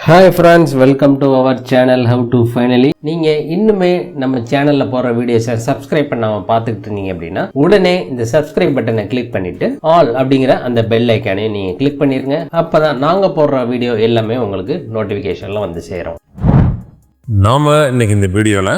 Hi friends, welcome to our channel How to Finally. நீங்கள் இன்னுமே நம்ம சேனலில் போகிற வீடியோஸை சப்ஸ்கிரைப் பண்ணாமல் பார்த்துக்கிட்டு இருந்தீங்க அப்படின்னா உடனே இந்த சப்ஸ்கிரைப் பட்டனை கிளிக் பண்ணிவிட்டு ஆல் அப்படிங்கிற அந்த பெல் ஐக்கானையும் நீங்கள் கிளிக் பண்ணிடுங்க. அப்போ தான் நாங்கள் போடுற வீடியோ எல்லாமே உங்களுக்கு நோட்டிஃபிகேஷனில் வந்து சேரும். நாம் இன்னைக்கு இந்த வீடியோவில்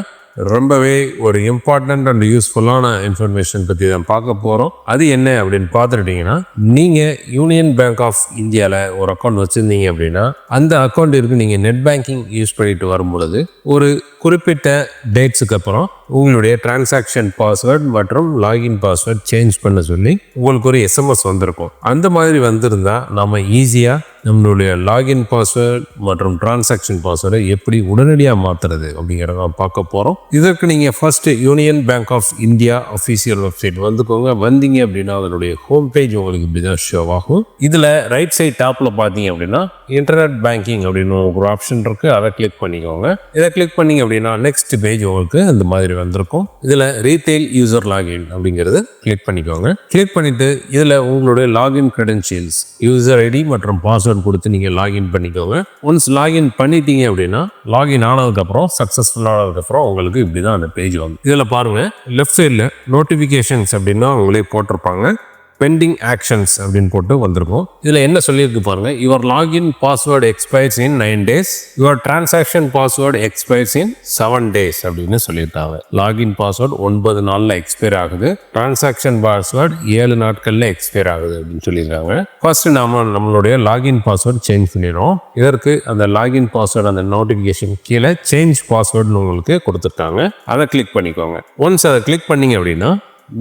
ரொம்பவே ஒரு இம்பார்ட்டன்ட் அண்ட் யூஸ்ஃபுல்லான இன்ஃபர்மேஷன் பற்றி தான் பார்க்க போகிறோம். அது என்ன அப்படின்னு பார்த்துக்கிட்டிங்கன்னா, நீங்கள் யூனியன் பேங்க் ஆஃப் இந்தியாவில் ஒரு அக்கௌண்ட் வச்சுருந்தீங்க அப்படின்னா அந்த அக்கௌண்ட்டிற்கு நீங்கள் நெட் பேங்கிங் யூஸ் பண்ணிட்டு வரும்பொழுது ஒரு குறிப்பிட்ட டேட்ஸுக்கு அப்புறம் உங்களுடைய டிரான்சாக்ஷன் பாஸ்வேர்ட் மற்றும் லாகின் பாஸ்வேர்ட் சேஞ்ச் பண்ண சொல்லி உங்களுக்கு ஒரு எஸ்எம்எஸ் வந்திருக்கும். அந்த மாதிரி வந்திருந்தால் நம்ம ஈஸியாக நம்மளுடைய லாகின் பாஸ்வேர்ட் மற்றும் டிரான்சாக்ஷன் பாஸ்வேர்டை எப்படி உடனடியாக மாற்றுறது அப்படிங்கிறத பார்க்க போகிறோம். இதற்கு நீங்கள் first Union Bank of India official website வந்துக்கோங்க. வந்தீங்க அப்படின்னா அதனுடைய ஹோம் பேஜ் உங்களுக்கு இப்படி தான் ஷோ ஆகும். இதில் ரைட் சைட் டாப்பில் பார்த்தீங்க அப்படின்னா இன்டர்நெட் பேங்கிங் அப்படின்னு ஒரு ஆப்ஷன் இருக்குது. அதை கிளிக் பண்ணிக்கோங்க. இதை கிளிக் பண்ணிங்க அப்படின்னா நெக்ஸ்ட் பேஜ் உங்களுக்கு அந்த மாதிரி வந்திருக்கும். இதில் ரீட்டைல் யூசர் லாகின் அப்படிங்கிறது கிளிக் பண்ணிக்கோங்க. கிளிக் பண்ணிவிட்டு இதில் உங்களுடைய லாகின் கிரெடென்ஷியல்ஸ் யூசர் ஐடி மற்றும் பாஸ்வேர்ட் கொடுத்து நீங்கள் லாகின் பண்ணிக்கோங்க. ஒன்ஸ் லாகின் பண்ணிட்டீங்க அப்படின்னா லாகின் ஆனதுக்கப்புறம் சக்ஸஸ்ஃபுல் ஆனதுக்கப்புறம் உங்களுக்கு இப்படி தான் அந்த பேஜ் வந்து. இதில் பாருங்கள், லெஃப்ட் சைடில் நோட்டிஃபிகேஷன்ஸ் அப்படின்னா அவங்களே போட்டிருப்பாங்க. பெண்டிங் ஆக்ஷன்ஸ் அப்படின்னு போட்டு வந்திருக்கும். இதில் என்ன சொல்லியிருக்கு பாருங்கள், your login password expires in 9 days, your transaction password expires in 7 days அப்படின்னு சொல்லியிருக்காங்க. லாகின் பாஸ்வேர்டு 9 நாளில் எக்ஸ்பயர் ஆகுது, டிரான்சாக்ஷன் பாஸ்வேர்டு 7 நாட்களில் எக்ஸ்பயர் ஆகுது அப்படின்னு சொல்லியிருக்காங்க. ஃபர்ஸ்ட் நம்மளுடைய லாகின் பாஸ்வேர்டு சேஞ்ச் பண்ணிடுறோம். இதற்கு அந்த லாகின் பாஸ்வேர்டு அந்த நோட்டிஃபிகேஷன் கீழே சேஞ்ச் பாஸ்வேர்டுன்னு உங்களுக்கு கொடுத்துருக்காங்க. அதை கிளிக் பண்ணிக்கோங்க. ஒன்ஸ் அதை கிளிக் பண்ணிங்க அப்படின்னா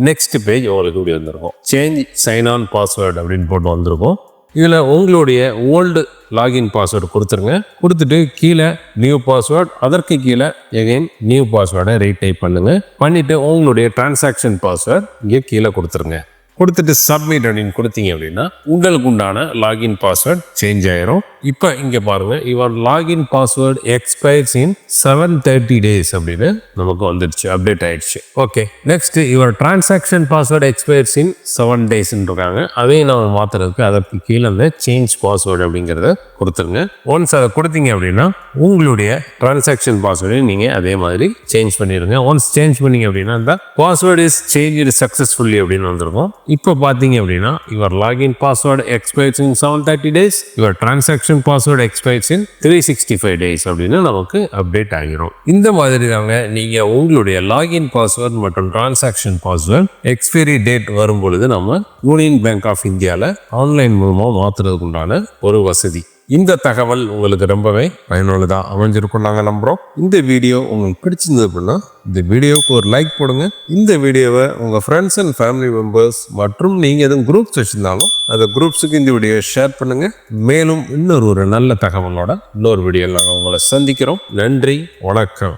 நெக்ஸ்ட் பேஜ் உங்களுக்கு இப்படி வந்திருக்கும். சேஞ்ச் சைன் ஆன் பாஸ்வேர்டு அப்படின்னு போட்டு வந்திருக்கும். இதில் உங்களுடைய ஓல்டு லாகின் பாஸ்வேர்டு கொடுத்துருங்க. கொடுத்துட்டு கீழே நியூ பாஸ்வேர்டு, அதற்கு கீழே எகைன் நியூ பாஸ்வேர்டை ரீடைப் பண்ணுங்கள். பண்ணிவிட்டு உங்களுடைய டிரான்சாக்ஷன் பாஸ்வேர்டு இங்கே கீழே கொடுத்துருங்க. கொடுத்துட்டு சப்மிட் அப்படின்னு கொடுத்தீங்க அப்படின்னா உங்களுக்கு உண்டான லாகின் பாஸ்வேர்ட் சேஞ்ச் ஆயிரும். இப்போ இங்கே பாருங்கள், your login password expires in 730 days அப்படின்னு நமக்கு வந்துடுச்சு, அப்டேட் ஆயிடுச்சு. Okay, next your transaction password expires in 7 days இருக்காங்க. அதையும் நம்ம மாற்றுறதுக்கு அதற்கு கீழே அந்த சேஞ்ச் பாஸ்வேர்டு அப்படிங்கிறத கொடுத்துருங்க. ஒன்ஸ் அதை கொடுத்தீங்க அப்படின்னா உங்களுடைய டிரான்சாக்ஷன் பாஸ்வேர்டை நீங்கள் அதே மாதிரி சேஞ்ச் பண்ணிடுங்க. ஒன்ஸ் சேஞ்ச் பண்ணிங்க அப்படின்னா இந்த பாஸ்வேர்டு இஸ் சேஞ்ச் சக்ஸஸ்ஃபுல்லி அப்படின்னு வந்திருக்கும். இப்போ பார்த்தீங்க அப்படின்னா your login password expires in 730 days, your transaction password expires in 365 days அப்படின்னு நமக்கு அப்டேட் ஆகிரும். இந்த மாதிரி தாங்க நீங்கள் உங்களுடைய லாகின் பாஸ்வேர்டு மற்றும் டிரான்சாக்ஷன் பாஸ்வேர்டு எக்ஸ்பைரி டேட் வரும்பொழுது நம்ம யூனியன் பேங்க் ஆஃப் இந்தியாவில் ஆன்லைன் மூலமாக மாற்றுறதுக்கு உண்டான ஒரு வசதி. இந்த தகவல் உங்களுக்கு ரொம்பவே பயனுள்ளதாக அமைஞ்சிருக்கும் நாங்கள் நம்புகிறோம். இந்த வீடியோ உங்களுக்கு பிடிச்சிருந்தது அப்படின்னா இந்த வீடியோவுக்கு ஒரு லைக் போடுங்க. இந்த வீடியோவை உங்கள் ஃப்ரெண்ட்ஸ் அண்ட் ஃபேமிலி மெம்பர்ஸ் மற்றும் நீங்கள் எதுவும் குரூப்ஸ் வச்சுருந்தாலும் அந்த குரூப்ஸுக்கு இந்த வீடியோவை ஷேர் பண்ணுங்கள். மேலும் இன்னொரு நல்ல தகவலோட இன்னொரு வீடியோவில் நாங்கள் உங்களை சந்திக்கிறோம். நன்றி, வணக்கம்.